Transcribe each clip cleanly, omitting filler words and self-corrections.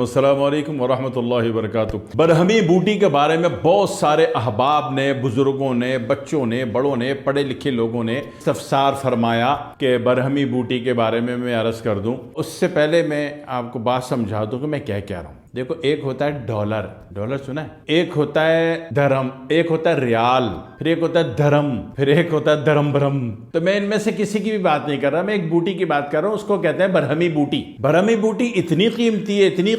अस्सलामु अलैकुम वरहमतुल्लाहि वबरकातुहू। बरहमी बूटी के बारे में बहुत सारे अहबाब ने, बुजुर्गों ने, बच्चों ने, बड़ों ने, पढ़े लिखे लोगों ने इस्तफसार फरमाया कि बरहमी बूटी के बारे में मैं अर्ज़ कर दूं। उससे पहले मैं आपको बात समझा दूं कि मैं क्या कह रहा हूँ। देखो, एक होता है डॉलर, डॉलर सुना है, एक होता है धर्म, एक होता है रियाल, फिर एक होता है धर्म, फिर एक होता है धर्म भरम। तो मैं इनमें से किसी की भी बात नहीं कर रहा, मैं एक बूटी की बात कर रहा हूँ, उसको कहते हैं बरहमी बूटी। बरहमी बूटी इतनी कीमती है, इतनी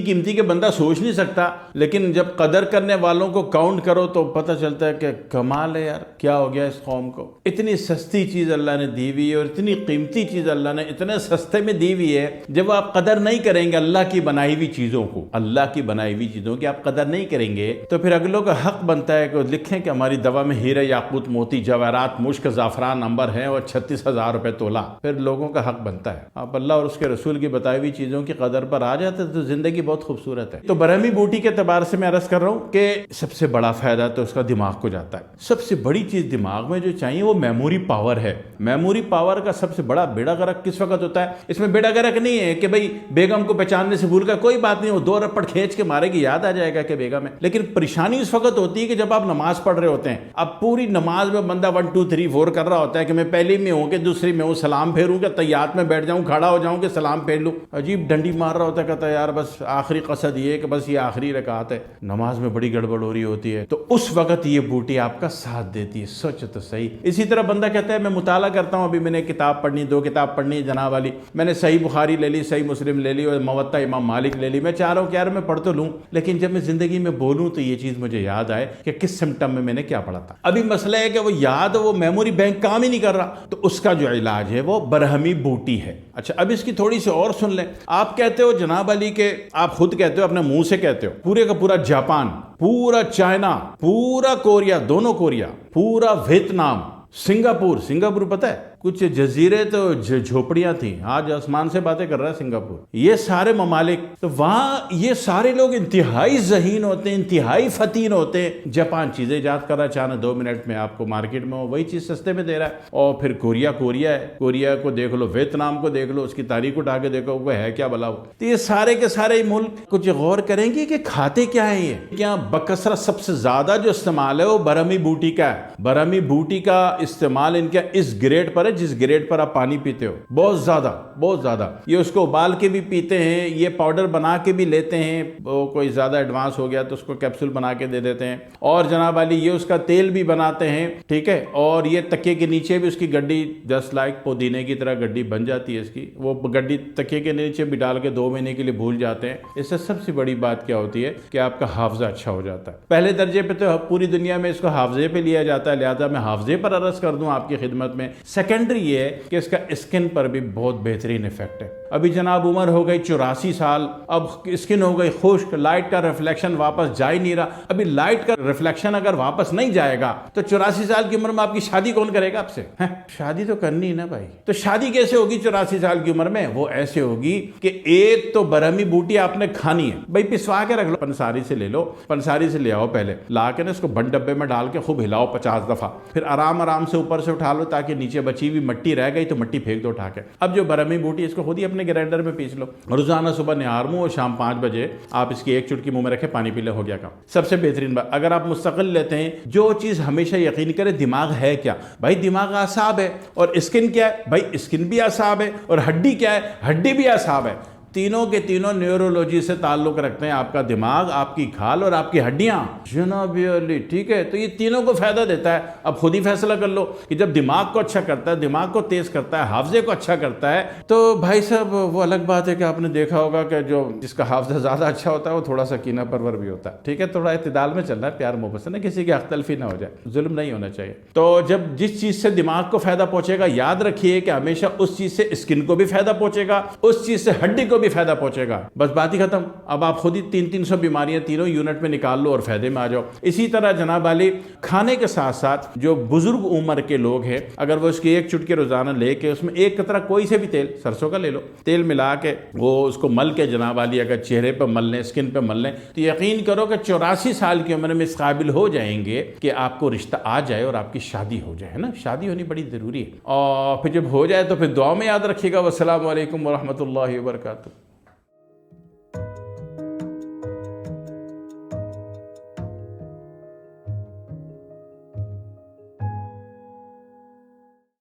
कीमती कि बंदा सोच नहीं सकता, लेकिन जब कदर करने वालों को काउंट करो तो पता चलता है कि कमाल है यार, क्या हो गया इस कौम को। इतनी सस्ती चीज अल्लाह ने दी हुई है और इतनी कीमती चीज अल्लाह ने इतने सस्ते में दी हुई है। जब आप कदर नहीं करेंगे अल्लाह की बनाई हुई चीजों को, अल्लाह की बनाई हुई चीजों की आप कदर नहीं करेंगे, तो फिर अगलों का हक बनता है कि लिखें कि हमारी दवा में हीरे, याकूत, मोती, जवाहरात, मुश्क, जाफरान, अंबर है और 36,000 रुपए तोला। फिर लोगों का हक बनता है। आप अल्लाह और उसके रसूल की बताई हुई चीजों की कदर पर आ जाते तो जिंदगी बहुत खूबसूरत है। तो बरहमी बूटी के एतबार से मैं अर्ज कर रहा हूँ कि सबसे बड़ा फायदा तो उसका दिमाग को जाता है। सबसे बड़ी चीज दिमाग में जो चाहिए वो मेमोरी पावर है। मेमोरी पावर का सबसे बड़ा बेड़ा गर्क किस वक्त होता है? इसमें बेड़ा गर्क नहीं है कि भाई बेगम को पहचानने से भूल गया, कोई बात नहीं, वो 2 रप्पड़ खींच के मारेगी, याद आ जाएगा कि बेगम है। लेकिन परेशानी उस वक्त होती है कि जब आप नमाज पढ़ रहे होते हैं। अब पूरी नमाज में बंदा 1 2 3 4 कर रहा होता है कि मैं पहली में हूं कि दूसरी में हूं, सलाम फेरूं कि तैयात में बैठ जाऊं, खड़ा हो जाऊं कि सलाम फेर लूं। अजीब डंडी मार रहा होता है, कहता है यार बस आखिरी कसद ये कि बस ये आखिरी रकात है। नमाज में बड़ी गड़बड़ हो रही होती है, तो उस वक्त ये बूटी आपका साथ देती है। सोच तो सही। इसी तरह बंदा कहता है मैं मुताला करता हूं, अभी मैंने किताब पढ़नी, 2 किताब पढ़नी है जनाब वाली, मैंने सही बुखारी ले ली, सही मुस्लिम ले ली और मुवत्ता इमाम मालिक ले ली। मैं चाह रहा हूं कि यार मैं पढ़ तो लूं, लेकिन जब मैं जिंदगी में बोलूं तो ये चीज मुझे याद आए कि किस सिम्टम में मैंने क्या पढ़ा था। अभी मसला है कि वो याद, वो मेमोरी बैंक काम ही नहीं कर रहा, तो उसका जो इलाज है वो बरहमी बूटी है। अच्छा, अब इसकी थोड़ी सी और सुन लें। आप कहते हो जनाब अली के, आप खुद कहते हो, अपने मुंह से कहते हो, पूरे का पूरा जापान, पूरा चाइना, पूरा कोरिया, दोनों कोरिया, पूरा वियतनाम, सिंगापुर पता है कुछ जजीरे तो झोपड़ियां थी, आज आसमान से बातें कर रहा है सिंगापुर। ये सारे ममालिक, तो वहां ये सारे लोग इंतहाई ज़हीन होते हैं, इंतहाई फतीन होते हैं। जापान चीजें ईजाद कर रहा है, चाहे 2 मिनट में आपको मार्केट में वही चीज सस्ते में दे रहा है। और फिर कोरिया है, कोरिया को देख लो, वियतनाम को देख लो, उसकी तारीख उठा के देखो वो है क्या भला। तो ये सारे के सारे मुल्क कुछ गौर करेंगे कि खाते क्या है ये। क्या बकसरत सबसे ज्यादा जो इस्तेमाल है वो बरहमी बूटी का है। बरहमी बूटी का इस्तेमाल इनका इस ग्रेड पर है जिस ग्रेड पर आप पानी पीते हो, बहुत ज्यादा। ये उसको उबाल के भी पीते हैं, ये पाउडर बना के भी लेते हैं, वो कोई ज्यादा एडवांस हो गया तो उसको कैप्सूल बना के दे देते हैं। और जनाब वाली ये उसका तेल भी बनाते हैं, ठीक है। और ये तकिए के नीचे भी उसकी गड्डी, जस्ट लाइक पुदीने की तरह गड्डी बन जाती है इसकी। वो गड्डी तकिए के नीचे भी डाल के 2 महीने के लिए भूल जाते हैं। इससे सबसे बड़ी बात क्या होती है कि आपका हाफजा अच्छा हो जाता है। पहले दर्जे पे तो पूरी दुनिया में इसको हाफजे पे लिया जाता है, लिहाजा मैं हाफजे पर अर्ज कर दूं आपकी खिदमत में। सेकेंडरी ये है कि इसका स्किन पर भी बहुत बेहतरीन इफेक्ट है। अभी जनाब उम्र हो गई 84 साल, अब स्किन हो गई खुश्क, लाइट का रिफ्लेक्शन वापस जा ही नहीं रहा। अभी लाइट का रिफ्लेक्शन अगर वापस नहीं जाएगा तो 84 साल की उम्र में आपकी शादी कौन करेगा आपसे? शादी तो करनी है ना भाई। तो शादी कैसे होगी 84 साल की उम्र में? वो ऐसे होगी कि एक तो बरहमी बूटी आपने खानी है भाई, पिसवा के रख लो, पंसारी से ले लो, पंसारी से ले आओ, पहले ला के ना इसको बंद डब्बे में डाल के खूब हिलाओ 50 दफा, फिर आराम से ऊपर से उठा लो ताकि नीचे बची हुई मट्टी रह गई तो मट्टी फेंक दो उठा के। अब जो बरहमी बूटी, इसको खुद ही अपने ग्राइंडर में पीस लो, रोजाना सुबह निहार मुंह और शाम 5 बजे आप इसकी 1 चुटकी मुंह में रखे, पानी पी ले, हो गया काम। सबसे बेहतरीन बात, अगर आप मुस्तकिल लेते हैं, जो चीज हमेशा यकीन करें, दिमाग है क्या भाई? दिमाग आसाब है। और स्किन क्या है भाई? स्किन भी आसाब है। और हड्डी क्या है? हड्डी भी आसाब है। तीनों के तीनों न्यूरोलॉजी से ताल्लुक रखते हैं, आपका दिमाग, आपकी खाल और आपकी हड्डियां। जनाब अली, ठीक है, तो ये तीनों को फायदा देता है। अब खुद ही फैसला कर लो कि जब दिमाग को अच्छा करता है, दिमाग को तेज करता है, हाफजे को अच्छा करता है, तो भाई साहब वो अलग बात है कि आपने देखा होगा कि जो जिसका हाफजा ज्यादा अच्छा होता है वो थोड़ा सा कीना परवर भी होता है, ठीक है। थोड़ा इत्तेदाल में चलना है, प्यार मोहब्बत से ना, किसी की अख्तलफी ना हो जाए, जुल्म नहीं होना चाहिए। तो जब जिस चीज से दिमाग को फायदा पहुंचेगा, याद रखिए कि हमेशा उस चीज से स्किन को भी फायदा पहुंचेगा, उस चीज से हड्डी को भी फायदा पहुंचेगा। बस बात ही खत्म। अब आप खुद ही 300 बीमारियां तीनों यूनिट में निकाल लो और फायदे में आ जाओ। इसी तरह जनाब वाली, खाने के साथ साथ जो बुजुर्ग उम्र के लोग हैं, अगर वो उसकी 1 चुटकी रोजाना लेके उसमें 1 कतरा कोई से भी तेल, सरसों का ले लो, तेल मिला के वो उसको मल के जनाब वाली अगर चेहरे पर मल लें, स्किन पर मल लें, तो यकीन करो कि 84 साल की उम्र में इस काबिल हो जाएंगे कि आपको रिश्ता आ जाए और आपकी शादी हो जाए। है ना, शादी होनी बड़ी जरूरी है। और फिर जब हो जाए तो फिर दुआ में याद रखिएगा। वस्सलामु अलैकुम वरहमतुल्लाहि वबरकातुहू।